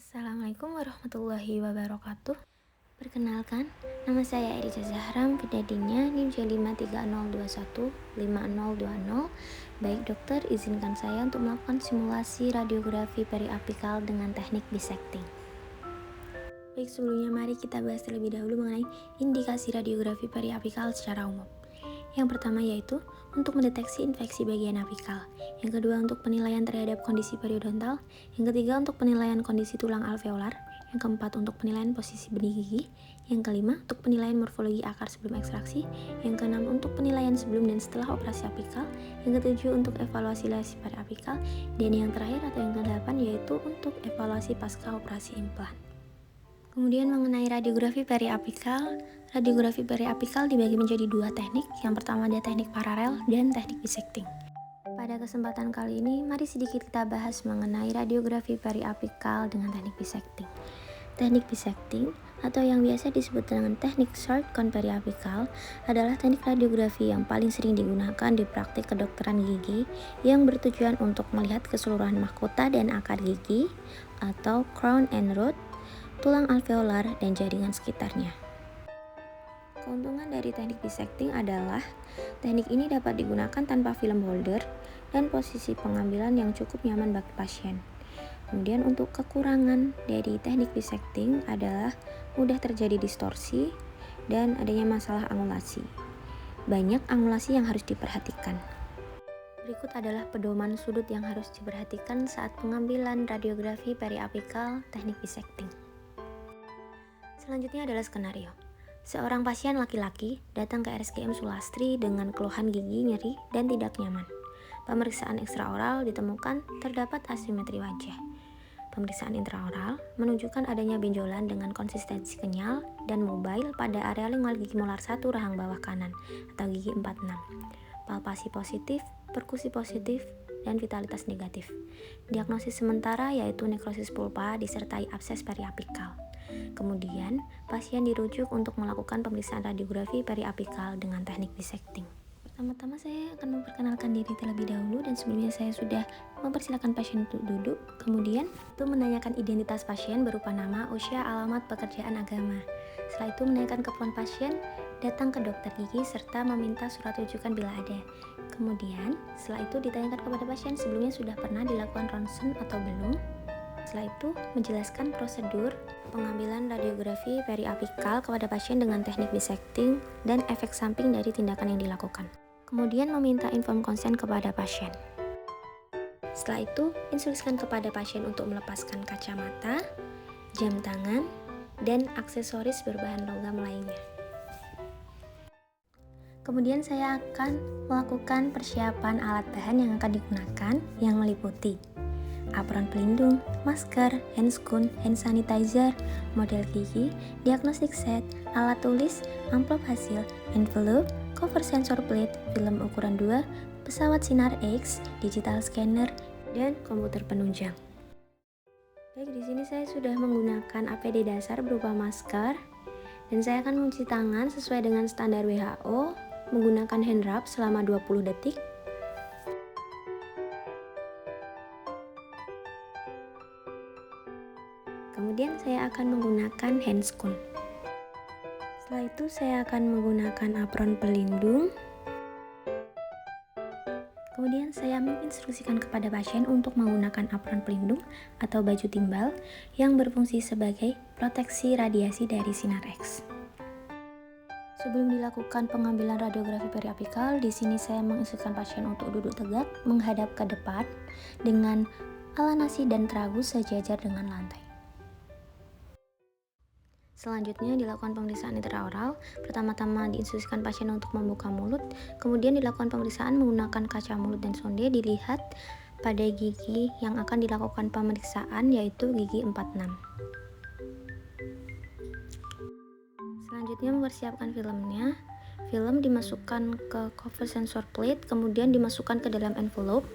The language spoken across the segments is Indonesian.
Assalamualaikum warahmatullahi wabarakatuh. Perkenalkan, nama saya Erica Zahram, pendadinya NIM J530215020. Baik dokter, izinkan saya untuk melakukan simulasi radiografi periapikal dengan teknik bisecting. Baik, sebelumnya mari kita bahas terlebih dahulu mengenai indikasi radiografi periapikal secara umum. Yang pertama yaitu untuk mendeteksi infeksi bagian apikal. Yang kedua untuk penilaian terhadap kondisi periodontal. Yang ketiga untuk penilaian kondisi tulang alveolar. Yang keempat untuk penilaian posisi benih gigi. Yang kelima untuk penilaian morfologi akar sebelum ekstraksi. Yang keenam untuk penilaian sebelum dan setelah operasi apikal. Yang ketujuh untuk evaluasi lesi periapikal. Dan yang terakhir atau yang kedelapan yaitu untuk evaluasi pasca operasi implan. Kemudian mengenai radiografi periapikal dibagi menjadi dua teknik. Yang pertama ada teknik paralel dan teknik bisecting. Pada kesempatan kali ini, mari sedikit kita bahas mengenai radiografi periapikal dengan teknik bisecting. Teknik bisecting atau yang biasa disebut dengan teknik short cone periapikal adalah teknik radiografi yang paling sering digunakan di praktik kedokteran gigi yang bertujuan untuk melihat keseluruhan mahkota dan akar gigi atau crown and root, tulang alveolar, dan jaringan sekitarnya. Keuntungan dari teknik bisecting adalah teknik ini dapat digunakan tanpa film holder dan posisi pengambilan yang cukup nyaman bagi pasien. Kemudian untuk kekurangan dari teknik bisecting adalah mudah terjadi distorsi dan adanya masalah angulasi. Banyak angulasi yang harus diperhatikan. Berikut adalah pedoman sudut yang harus diperhatikan saat pengambilan radiografi periapikal teknik bisecting. Selanjutnya adalah skenario. Seorang pasien laki-laki datang ke RSGM Sulastri dengan keluhan gigi nyeri dan tidak nyaman. Pemeriksaan ekstraoral ditemukan terdapat asimetri wajah. Pemeriksaan intraoral menunjukkan adanya benjolan dengan konsistensi kenyal dan mobile pada area lingual gigi molar 1 rahang bawah kanan atau gigi 46. Palpasi positif, perkusi positif, dan vitalitas negatif. Diagnosis sementara yaitu nekrosis pulpa disertai abses periapikal. Kemudian, pasien dirujuk untuk melakukan pemeriksaan radiografi periapikal dengan teknik bisecting. Pertama-tama saya akan memperkenalkan diri terlebih dahulu dan sebelumnya saya sudah mempersilakan pasien untuk duduk. Kemudian, itu menanyakan identitas pasien berupa nama, usia, alamat, pekerjaan, agama. Setelah itu menanyakan keperluan pasien, datang ke dokter gigi serta meminta surat rujukan bila ada. Kemudian, setelah itu ditanyakan kepada pasien sebelumnya sudah pernah dilakukan ronsen atau belum. Setelah itu, menjelaskan prosedur pengambilan radiografi periapikal kepada pasien dengan teknik bisecting dan efek samping dari tindakan yang dilakukan. Kemudian meminta inform konsen kepada pasien. Setelah itu, instruksikan kepada pasien untuk melepaskan kacamata, jam tangan, dan aksesoris berbahan logam lainnya. Kemudian saya akan melakukan persiapan alat bahan yang akan digunakan yang meliputi apron pelindung, masker, hand scone, hand sanitizer, model gigi, diagnostik set, alat tulis, amplop hasil, envelope, cover sensor plate, film ukuran 2, pesawat sinar X, digital scanner, dan komputer penunjang. Baik, di sini saya sudah menggunakan APD dasar berupa masker dan saya akan mencuci tangan sesuai dengan standar WHO menggunakan hand rub selama 20 detik. Kemudian saya akan menggunakan hand scone. Setelah itu saya akan menggunakan apron pelindung. Kemudian saya menginstruksikan kepada pasien untuk menggunakan apron pelindung atau baju timbal yang berfungsi sebagai proteksi radiasi dari sinar X. Sebelum dilakukan pengambilan radiografi periapikal, di sini saya menginstruksikan pasien untuk duduk tegak menghadap ke depan dengan ala nasi dan tragus sejajar dengan lantai. Selanjutnya dilakukan pemeriksaan intraoral. Pertama-tama diinstruksikan pasien untuk membuka mulut, kemudian dilakukan pemeriksaan menggunakan kaca mulut dan sonde dilihat pada gigi yang akan dilakukan pemeriksaan yaitu gigi 46. Selanjutnya mempersiapkan filmnya. Film dimasukkan ke cover sensor plate, kemudian dimasukkan ke dalam envelope.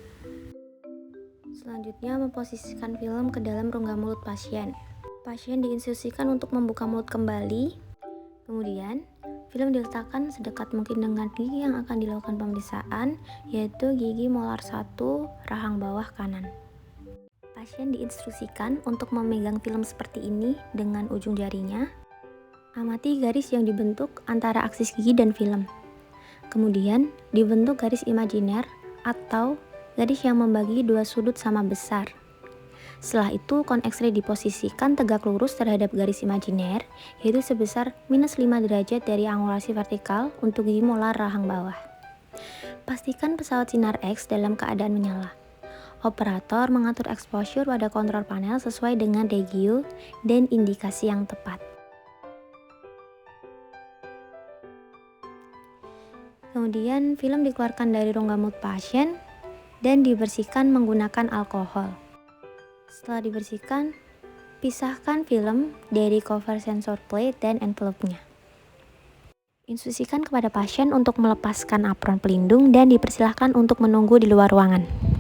Selanjutnya memposisikan film ke dalam rongga mulut pasien. Pasien diinstruksikan untuk membuka mulut kembali. Kemudian, film diletakkan sedekat mungkin dengan gigi yang akan dilakukan pemeriksaan, yaitu gigi molar 1 rahang bawah kanan. Pasien diinstruksikan untuk memegang film seperti ini dengan ujung jarinya. Amati garis yang dibentuk antara aksis gigi dan film. Kemudian dibentuk garis imajiner atau garis yang membagi dua sudut sama besar. Setelah itu, kon X-ray diposisikan tegak lurus terhadap garis imajiner, yaitu sebesar -5 derajat dari angulasi vertikal untuk gigi molar rahang bawah. Pastikan pesawat sinar X dalam keadaan menyala. Operator mengatur exposure pada kontrol panel sesuai dengan regio dan indikasi yang tepat. Kemudian film dikeluarkan dari rongga mulut pasien dan dibersihkan menggunakan alkohol. Setelah dibersihkan, pisahkan film dari cover sensor plate dan envelope-nya. Instruksikan kepada pasien untuk melepaskan apron pelindung dan dipersilahkan untuk menunggu di luar ruangan.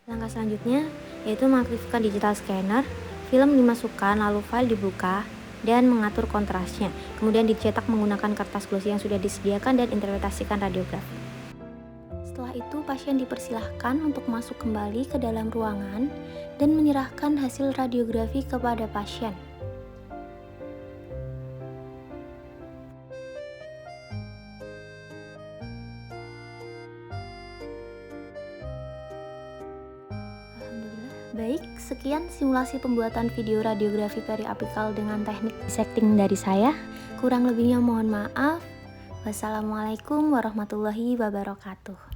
Langkah selanjutnya yaitu mengaktifkan digital scanner. Film dimasukkan lalu file dibuka dan mengatur kontrasnya. Kemudian dicetak menggunakan kertas glossy yang sudah disediakan dan interpretasikan radiografi. Setelah itu pasien dipersilahkan untuk masuk kembali ke dalam ruangan dan menyerahkan hasil radiografi kepada pasien. Baik, sekian simulasi pembuatan video radiografi periapikal dengan teknik dissecting dari saya. Kurang lebihnya mohon maaf. Wassalamualaikum warahmatullahi wabarakatuh.